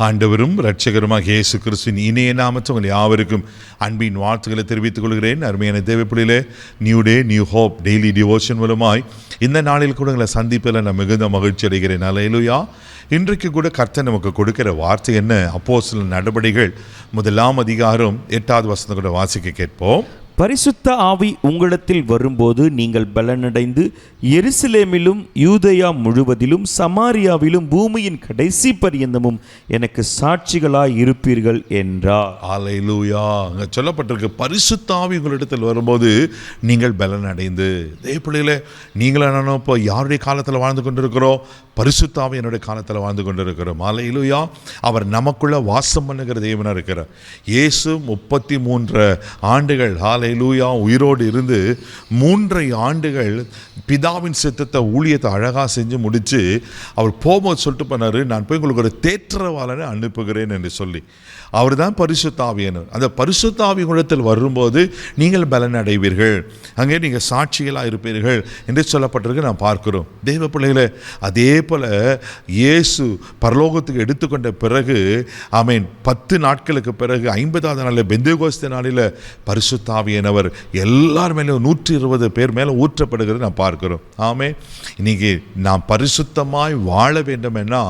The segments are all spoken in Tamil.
ஆண்டவரும் இரட்சகருமாக இயேசு கிறிஸ்துவின் இணைய நாமத்தில் உங்கள் யாவருக்கும் அன்பின் வாழ்த்துக்களை தெரிவித்துக் கொள்கிறேன். அருமையான தேவப்பிள்ளையிலே new day new hope daily devotion மூலமாய் இந்த நாளில் கூட உங்களை சந்திப்பில் நான் மிகுந்த மகிழ்ச்சி அடைகிறேன். அல்லேலூயா. இன்றைக்கு கூட கர்த்தர் நமக்கு கொடுக்கிற வார்த்தை என்ன? அப்போஸ்தலர் நடபடிகள் 1 அதிகாரம் 8வது வசனத்தை கூட வாசிக்க கேட்போம். பரிசுத்த ஆவி உங்களிடத்தில் வரும்போது நீங்கள் பலனடைந்து எருசலேமிலும் யூதேயா முழுவதிலும் சமாரியாவிலும் பூமியின் கடைசி பரியந்தமும் எனக்கு சாட்சிகளாய் இருப்பீர்கள் என்றார். அல்லேலூயா. அங்கே சொல்லப்பட்டிருக்கு, பரிசுத்த ஆவி உங்களிடத்தில் வரும்போது நீங்கள் பலனடைந்து. தேவப்பிள்ளையிலே நீங்களும் இப்போ யாருடைய காலத்தில் வாழ்ந்து கொண்டிருக்கிறோம்? பரிசுத்த ஆவி என்னுடைய காலத்தில் வாழ்ந்து கொண்டிருக்கிறோம். அல்லேலூயா. அவர் நமக்குள்ள வாசம் பண்ணுகிற தேவனாக இருக்கிறார். இயேசு 33 ஆண்டுகள் அல்லேலூயா உயிரோடு இருந்து 3 ஆண்டுகள் பிதாவின் சித்தத்தை ஊழியத்தை அழகாக செஞ்சு முடித்து அவர் போகும்போது சொல்லிட்டு பண்ணார், நான் போய் உங்களுக்கு ஒரு தேற்றவாளனை அனுப்புகிறேன் என்று சொல்லி. அவர் தான் பரிசுத்த ஆவியானவர். அந்த பரிசுத்த ஆவி குணத்தில் வரும்போது நீங்கள் பலன் அடைவீர்கள், அங்கே நீங்கள் சாட்சிகளாக இருப்பீர்கள் என்று சொல்லப்பட்டிருக்கு. நான் பார்க்கிறோம் தேவ பிள்ளைகளை. அதே போல் இயேசு பரலோகத்துக்கு எடுத்துக்கொண்ட பிறகு ஆமென் 10 நாட்களுக்கு பிறகு 50வது நாளில் பெந்தேகோஸ்தே நாளில் பரிசுத்த ஆவியானவர் எல்லார் மேலும் 120 பேர் மேலே ஊற்றப்படுகிறது நான் பார்க்கிறோம். ஆமே. இன்னைக்கு நாம் பரிசுத்தமாய் வாழ வேண்டுமென்னா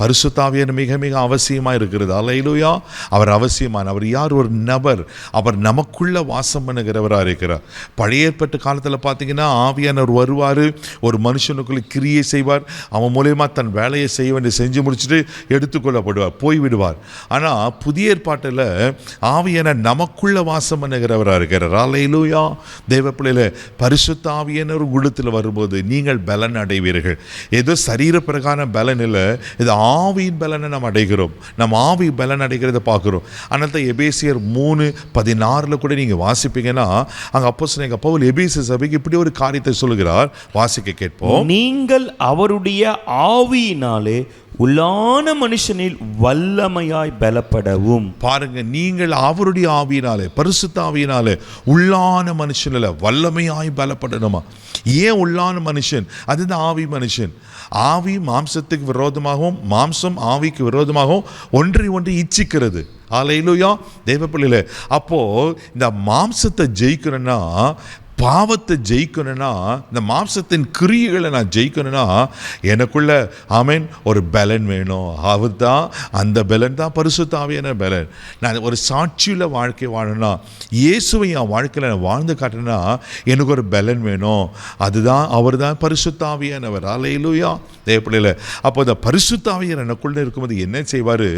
பரிசுத்த ஆவியானவர் மிக மிக அவசியமாக இருக்கிறது. அல்லேலூயா. அவர் அவசியமான அவர் யார்? ஒரு நபர். அவர் நமக்குள்ள வாசம் பண்ணுகிறவராக இருக்கிறார். பழைய ஏற்பாட்டு காலத்தில் பார்த்தீங்கன்னா ஆவியானவர் வருவார், ஒரு மனுஷனுக்குள்ள கிரியை செய்வார், அவன் மூலயமா தன் வேலையை செய்ய வேண்டிய செஞ்சு முடிச்சுட்டு எடுத்துக்கொள்ளப்படுவார், போய்விடுவார். ஆனால் புதிய ஏற்பாட்டில் ஆவியானவர் நமக்குள்ள வாசம் பண்ணுகிறவராக இருக்கிறார். அல்லேலூயா. தேவ பிள்ளையில பரிசுத்த ஆவியானவர் உள்ளத்தில் வரும்போது நீங்கள் பலன் அடைவீர்கள். ஏதோ சரீர பிரகாரம் பலன் இல்லை, இது ஆவியின் பலனை நாம் அடைகிறோம். நம்ம ஆவி பலன் அடைகிறத பார்க்குறோம். அதனால தான் எபேசியர் 3:16 கூட நீங்கள் வாசிப்பீங்கன்னா அங்கே அப்போஸ்தலனாகிய பவுல் எபேசிய சபைக்கு இப்படி ஒரு காரியத்தை சொல்லுகிறார். வாசிக்க கேட்போம். நீங்கள் அவருடைய ஆவியினாலே உள்ளான மனுஷனில் வல்லமையாய் பலப்படவும். பாருங்க, நீங்கள் அவருடைய ஆவியினாலே பரிசுத்த ஆவியினாலே உள்ளான மனுஷனில் வல்லமையாய் பலப்படணுமா? ஏன் உள்ளான மனுஷன்? அதுதான் ஆவி மனுஷன். ஆவி மாம்சத்துக்கு விரோதமாகவும் மாம்சம் ஆவிக்கு விரோதமாகவும் ஒன்றை இச்சிக்கிறது. அல்லேலூயா. தேவ பிள்ளைகளே, அப்போது இந்த மாம்சத்தை ஜெயிக்கணும்னா, பாவத்தை ஜெயிக்கணும்னா, இந்த மாம்சத்தின் கிரியைகளை நான் ஜெயிக்கணும்னா எனக்குள்ள ஆமென் ஒரு பலன் வேணும். அவர் தான், அந்த பலன் தான் பரிசுத்த ஆவியான பலன். நான் ஒரு சாட்சியுள்ள வாழ்க்கை வாழணும்னா, இயேசுவை என் வாழ்க்கையில் நான் வாழ்ந்து காட்டினா எனக்கு ஒரு பலன் வேணும். அதுதான் அவர் தான் பரிசுத்த ஆவியானவர். அல்லேலூயா. தேவப்பிள்ளையில அப்போ இந்த பரிசுத்த ஆவியானவர் எனக்குள்ள இருக்கும்போது என்ன செய்வார்?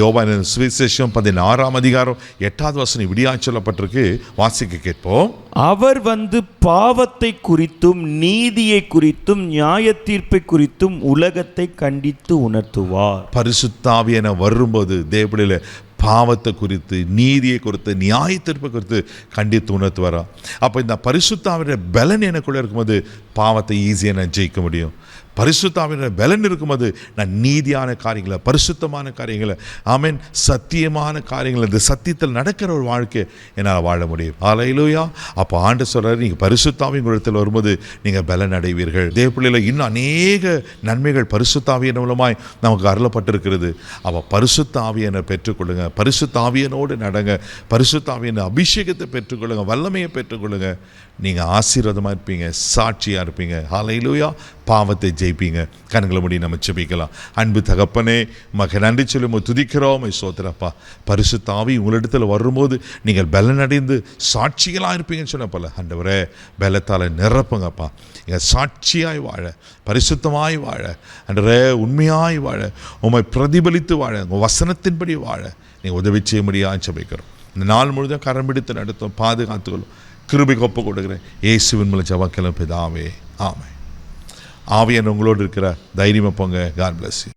யோவான் சுவிசேஷம் 16 அதிகாரம் 8வது வசனம் இப்படியா சொல்லப்பட்டிருக்கு. வாசிக்க கேட்போம். அவர் வந்து பாவத்தை குறித்தும் நீதியை குறித்தும் நியாய தீர்ப்பை குறித்தும் உலகத்தை கண்டித்து உணர்த்துவார். பரிசுத்த ஆவியானவர் வரும்போது தேவப்பிள்ளையில பாவத்தை குறித்து, நீதியை குறித்து, நியாய தீர்ப்பை குறித்து கண்டித்து உணர்த்துவாரா? அப்போ இந்த பரிசுத்த ஆவியானவர் பலன் எனக்குள்ள இருக்கும்போது பாவத்தை ஈஸியாக நான் ஜெயிக்க முடியும். பரிசுத்த ஆவியானவர் பலன் இருக்கும்போது நான் நீதியான காரியங்களை, பரிசுத்தமான காரியங்களை, ஆமென் சத்தியமான காரியங்களை, இந்த சத்தியத்தில் நடக்கிற ஒரு வாழ்க்கை என்னால் வாழ முடியும். அல்லேலூயா. அப்போ ஆண்டவர் சொல்றாரு, நீங்கள் பரிசுத்த ஆவியின் இடத்தில் வரும்போது நீங்கள் பலன் அடைவீர்கள். தேவ பிள்ளைகளை இன்னும் அநேக நன்மைகள் பரிசுத்த ஆவியின் மூலமாய் நமக்கு அருளப்பட்டிருக்கிறது. அப்போ பரிசுத்த ஆவியானவர் பெற்றுக்கொள்ளுங்க, பரிசுத்த ஆவியனோடு நடங்க, பரிசுத்த ஆவியின் அபிஷேகத்தை பெற்றுக்கொள்ளுங்க, வல்லமையை பெற்றுக்கொள்ளுங்க. நீங்கள் ஆசீர்வாதமாக இருப்பீங்க, சாட்சியாக இருப்பீங்க. அல்லேலூயா. பாவத்தை ஜெயிப்பீங்க. கண்களை மூடி நம்ம ஜெபிக்கலாம். அன்பு தகப்பனே, மக நன்றி சொல்லி துதிக்கிறோம். சோத்திரப்பா, பரிசுத்த ஆவி உங்களிடத்தில் வரும்போது நீங்கள் பலன் அடைந்து சாட்சிகளாக இருப்பீங்கன்னு சொன்னப்பல ஆண்டவரே, பலத்தால் நிரப்புங்கப்பா. எங்கள் சாட்சியாய் வாழ, பரிசுத்தமாய் வாழ, ஆண்டவரே உண்மையாய் வாழ, உம்மை பிரதிபலித்து வாழ, உங்கள் வசனத்தின்படி வாழ நீங்கள் உதவி செய்ய முடியாது ஜெபிக்கிறோம். இந்த நாள் முழுதும் கரம் பிடித்து நடத்தும், பாதுகாத்துக்கொள்ளும். கிருபைக்கு ஒப்பு கொடுக்குறேன் இயேசுவின் மூலம் ஜெபம் பிதாவே, ஆமென். ஆவியானவர் உங்களோடு இருக்கிற தைரியமாக போங்க. God bless you.